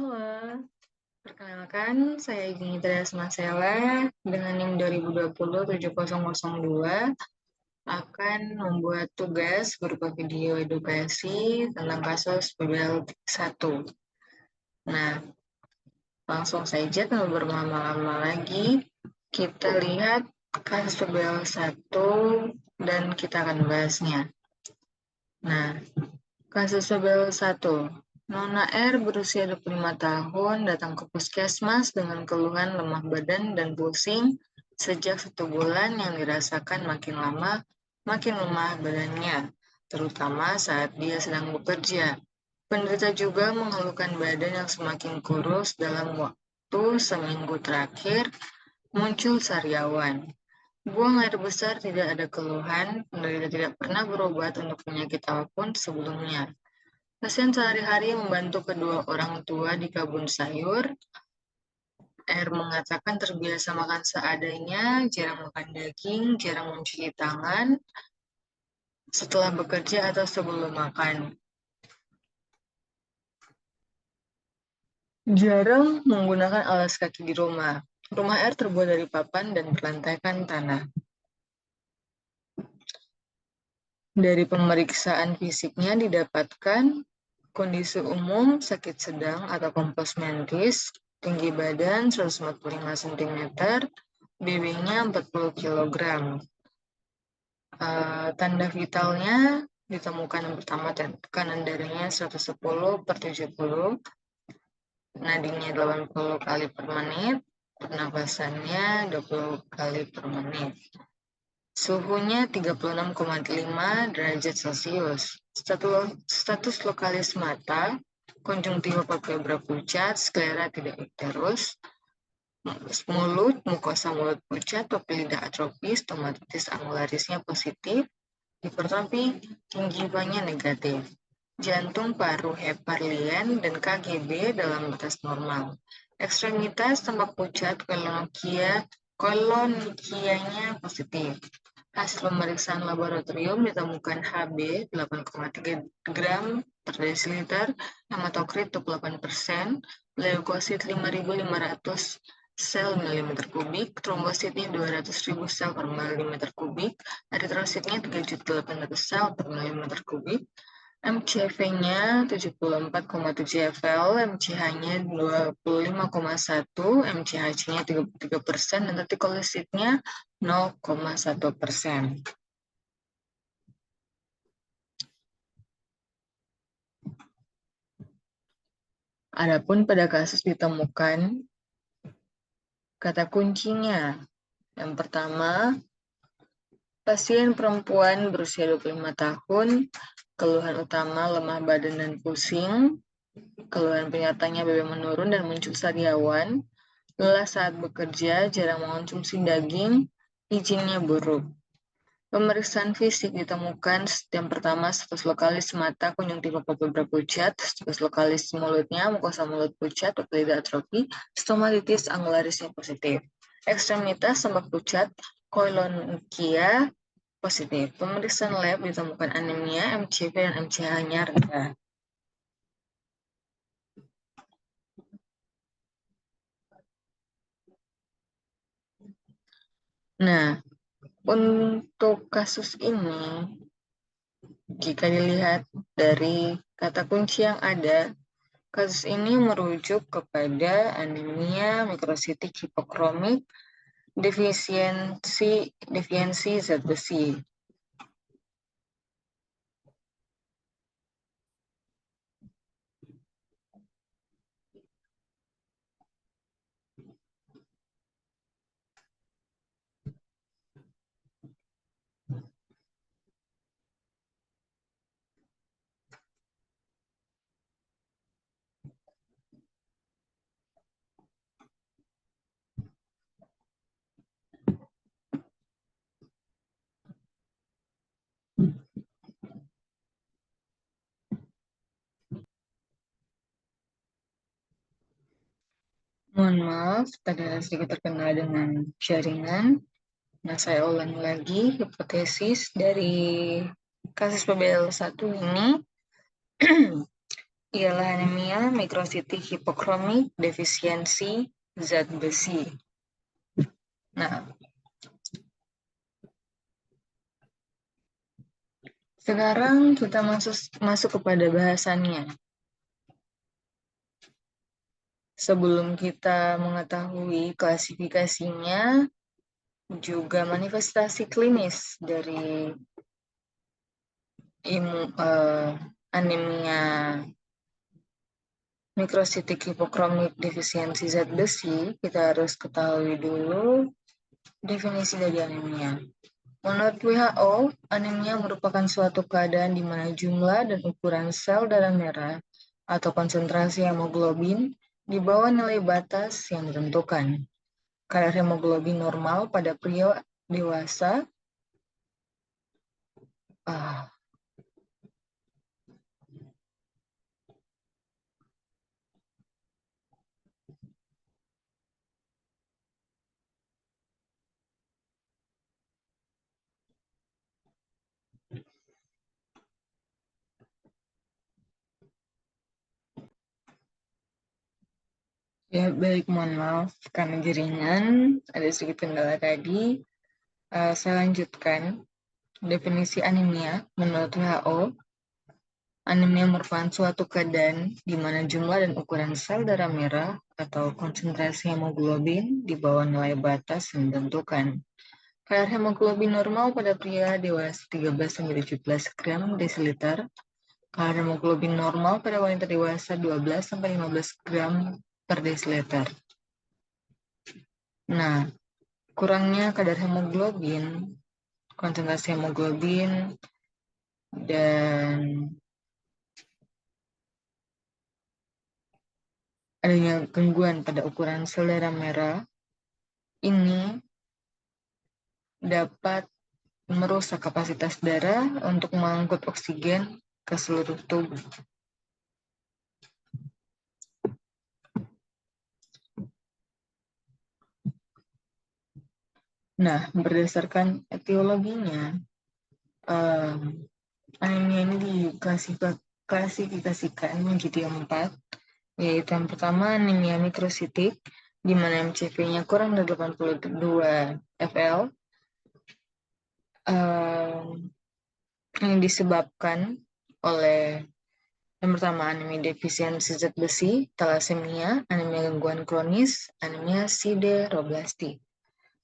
Halo, perkenalkan saya Igni Teres Marcella dengan NIM 2020-7002 akan membuat tugas berupa video edukasi tentang kasus PBL 1. Nah, langsung saja tanpa berlama-lama lagi, kita lihat kasus PBL 1 dan kita akan bahasnya. Nah, kasus PBL 1. Nona R berusia 25 tahun datang ke puskesmas dengan keluhan lemah badan dan pusing sejak 1 bulan yang dirasakan makin lama makin lemah badannya, terutama saat dia sedang bekerja. Penderita juga mengeluhkan badan yang semakin kurus dalam waktu seminggu terakhir muncul sariawan. Buang air besar tidak ada keluhan, penderita tidak pernah berobat untuk penyakit apapun sebelumnya. Pasien sehari-hari membantu kedua orang tua di kebun sayur. R mengatakan terbiasa makan seadanya, jarang makan daging, jarang mencuci tangan setelah bekerja atau sebelum makan. Jarang menggunakan alas kaki di rumah. Rumah R terbuat dari papan dan berlantaikan tanah. Dari pemeriksaan fisiknya didapatkan kondisi umum sakit sedang atau kompos mentis, tinggi badan 145 cm, BB-nya 40 kg. Tanda vitalnya ditemukan yang pertama tekanan darahnya 110/70, nadinya 80 kali per menit, pernapasannya 20 kali per menit. Suhunya 36,5 derajat Celcius. Status lokalis mata, konjungtiva palpebra pucat, sklera tidak icterus, mulut, mukosa mulut pucat, papili atropis, stomatitis angularisnya positif, hipertrofi gingivanya negatif. Jantung, paru, hepar, lien, dan KGB dalam batas normal. Ekstremitas tampak pucat, kolonikianya positif. Hasil pemeriksaan laboratorium ditemukan Hb 8,3 gram per desiliter, hematokrit 28%, leukosit 5.500 sel mm kubik, trombositnya 200.000 sel per mm kubik, eritrositnya 3.800 sel per mm kubik, MCV-nya 74,7 fl, MCH-nya 25,1, MCHC-nya 33%, dan retikulositnya 0,1%. Adapun pada kasus ditemukan kata kuncinya. Yang pertama, pasien perempuan berusia 25 tahun, keluhan utama lemah badan dan pusing, keluhan penyertanya BB menurun dan muncul sariawan, lelah saat bekerja, jarang mengonsumsi daging, izinnya buruk. Pemeriksaan fisik ditemukan yang pertama status lokalis mata, konjungtiva palpebra pucat, status lokalis mulutnya, mukosa mulut pucat, papili atrofi, stomatitis angularisnya positif. Ekstremitas tampak pucat, koilonkia positif. Pemeriksaan lab ditemukan anemia, MCV dan MCH-nya rendah. Nah, untuk kasus ini, jika dilihat dari kata kunci yang ada, kasus ini merujuk kepada anemia mikrositik hipokromik, defisiensi zat besi. Mohon maaf, tadi ada sedikit terkendala dengan jaringan. Nah, saya ulangi lagi hipotesis dari kasus PBL 1 ini. ialah anemia mikrositik hipokromik defisiensi zat besi. Nah, sekarang kita masuk kepada bahasannya. Sebelum kita mengetahui klasifikasinya, juga manifestasi klinis dari anemia mikrositik hipokromik defisiensi zat besi, kita harus ketahui dulu definisi dari anemia. Menurut WHO, anemia merupakan suatu keadaan di mana jumlah dan ukuran sel darah merah atau konsentrasi hemoglobin di bawah nilai batas yang ditentukan. Kadar hemoglobin normal pada pria dewasa ya, baik, mohon maaf karena jaringan ada sedikit kendala tadi. Saya lanjutkan. Definisi anemia menurut WHO, anemia merupakan suatu keadaan di mana jumlah dan ukuran sel darah merah atau konsentrasi hemoglobin di bawah nilai batas yang ditentukan. Kadar hemoglobin normal pada pria dewasa 13-17 gram desiliter. Kadar hemoglobin normal pada wanita dewasa 12-15 gram per desiliter. Nah, kurangnya kadar hemoglobin, konsentrasi hemoglobin, dan adanya gangguan pada ukuran sel darah merah ini dapat merusak kapasitas darah untuk mengangkut oksigen ke seluruh tubuh. Nah, berdasarkan etiologinya, anemia ini diklasifikasikan menjadi 4, yaitu yang pertama anemia mikrositik, di mana MCV-nya kurang dari 82 fl, yang disebabkan oleh yang pertama anemia defisiensi zat besi, thalassemia, anemia gangguan kronis, anemia sideroblastik.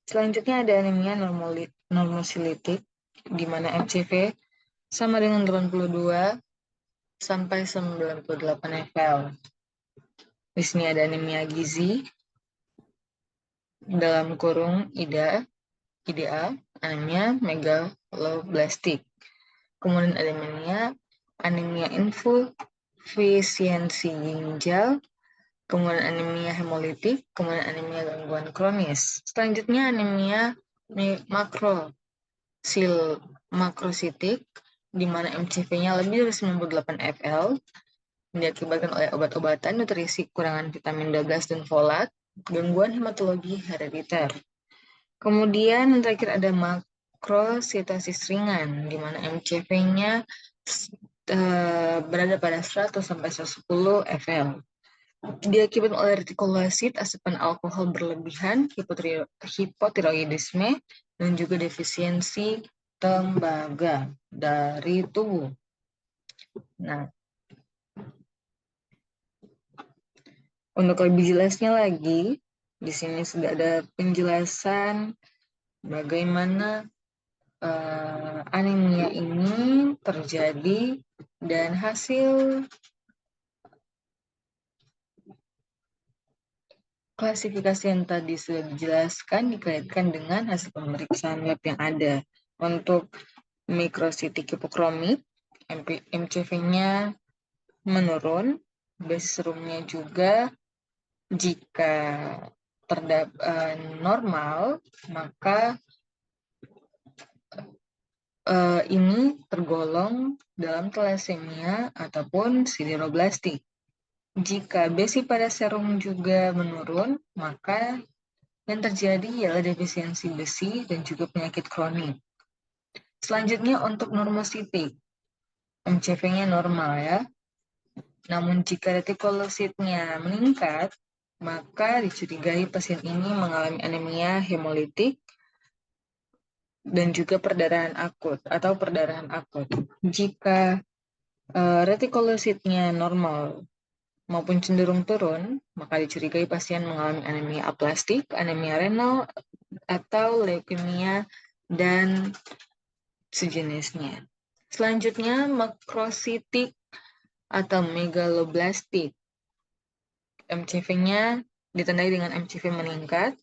Selanjutnya ada anemia normosilitik, di mana MCV sama dengan 82 sampai 98 fl. Di sini ada anemia gizi, dalam kurung IDA, anemia megaloblastik. Kemudian ada anemia infusifisiensi ginjal, kemudian anemia hemolitik, kemudian anemia gangguan kronis. Selanjutnya anemia makrositik, di mana MCV-nya lebih dari 98 fl, diakibatkan oleh obat-obatan, nutrisi, kekurangan vitamin D, dan folat, gangguan hematologi herediter. Kemudian yang terakhir ada makrositosis ringan, di mana MCV-nya berada pada 100-110 fl. Diakibatkan oleh retikulosit, asupan alkohol berlebihan, hipotiroidisme, dan juga defisiensi tembaga dari tubuh. Nah, untuk lebih jelasnya lagi, di sini sudah ada penjelasan bagaimana anemia ini terjadi dan hasil klasifikasi yang tadi sudah dijelaskan dikaitkan dengan hasil pemeriksaan lab yang ada. Untuk mikrositik hipokromik, MCV-nya menurun, base serumnya juga jika normal, maka ini tergolong dalam thalassemia ataupun sideroblastik. Jika besi pada serum juga menurun, maka yang terjadi ialah defisiensi besi dan juga penyakit kronik. Selanjutnya untuk normositik, MCV-nya normal ya. Namun jika retikulositnya meningkat, maka dicurigai pasien ini mengalami anemia hemolitik dan juga perdarahan akut atau perdarahan akut. Jika retikulositnya normal maupun cenderung turun, maka dicurigai pasien mengalami anemia aplastik, anemia renal, atau leukemia dan sejenisnya. Selanjutnya, makrositik atau megaloblastik. MCV-nya ditandai dengan MCV meningkat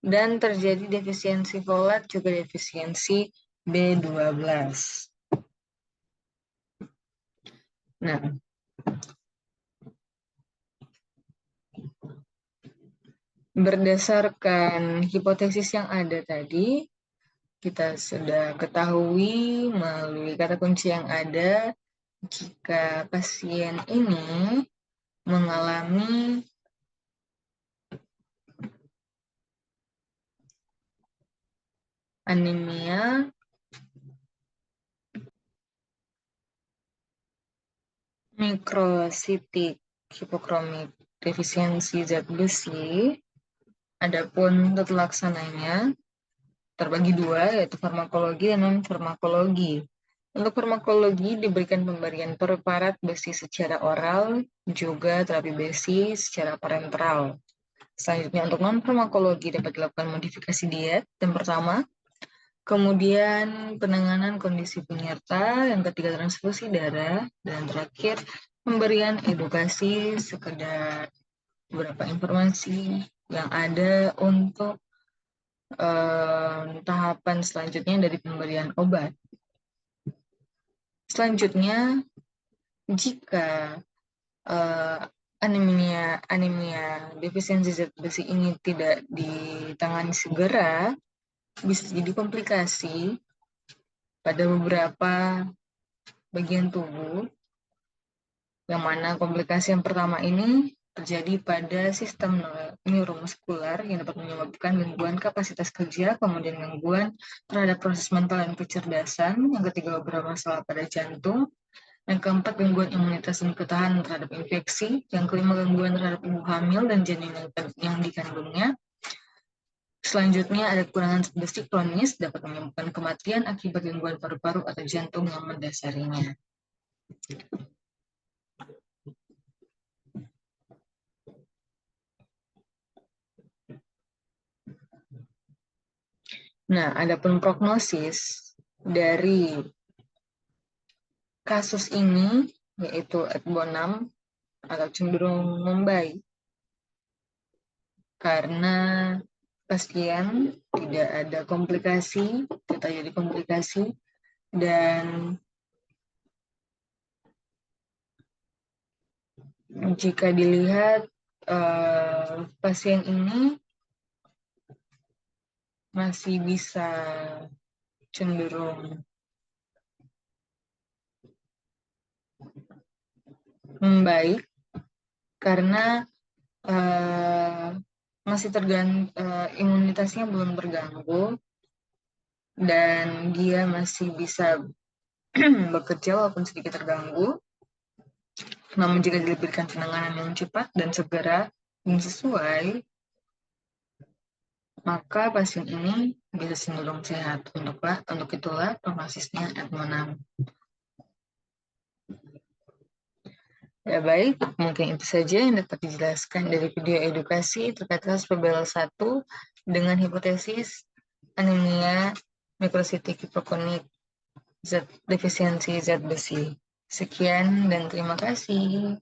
dan terjadi defisiensi folat juga defisiensi B12. Nah, berdasarkan hipotesis yang ada tadi, kita sudah ketahui melalui kata kunci yang ada, jika pasien ini mengalami anemia mikrositik hipokromik defisiensi zat besi, adapun tata laksananya terbagi dua, yaitu farmakologi dan non-farmakologi. Untuk farmakologi diberikan pemberian preparat besi secara oral, juga terapi besi secara parenteral. Selanjutnya untuk non-farmakologi dapat dilakukan modifikasi diet, yang pertama. Kemudian penanganan kondisi penyerta, yang ketiga transfusi darah, dan terakhir pemberian edukasi sekedar beberapa informasi yang ada untuk tahapan selanjutnya dari pemberian obat. Selanjutnya, jika anemia defisiensi zat besi ini tidak ditangani segera, bisa jadi komplikasi pada beberapa bagian tubuh, yang mana komplikasi yang pertama ini terjadi pada sistem neuromuskular yang dapat menyebabkan gangguan kapasitas kerja, kemudian gangguan terhadap proses mental dan kecerdasan, yang ketiga beberapa masalah pada jantung, yang keempat gangguan imunitas dan ketahanan terhadap infeksi, yang kelima gangguan terhadap ibu hamil dan janin yang dikandungnya. Selanjutnya ada kekurangan zat besi kronis dapat menyebabkan kematian akibat gangguan paru-paru atau jantung yang mendasarinya. Nah, adapun prognosis dari kasus ini yaitu ETBO6 atau cenderung membaik karena pasien tidak ada komplikasi, tidak terjadi komplikasi, dan jika dilihat pasien ini masih bisa cenderung membaik karena masih imunitasnya belum terganggu dan dia masih bisa bekerja walaupun sedikit terganggu. Namun jika diberikan penanganan yang cepat dan segera dan sesuai, maka pasien ini bisa cenderung sehat. Untuk itulah prognosisnya ETMO6. Ya baik, mungkin itu saja yang dapat dijelaskan dari video edukasi terkait kasus PBL1 dengan hipotesis anemia mikrositik hipokonik defisiensi zat besi. Sekian dan terima kasih.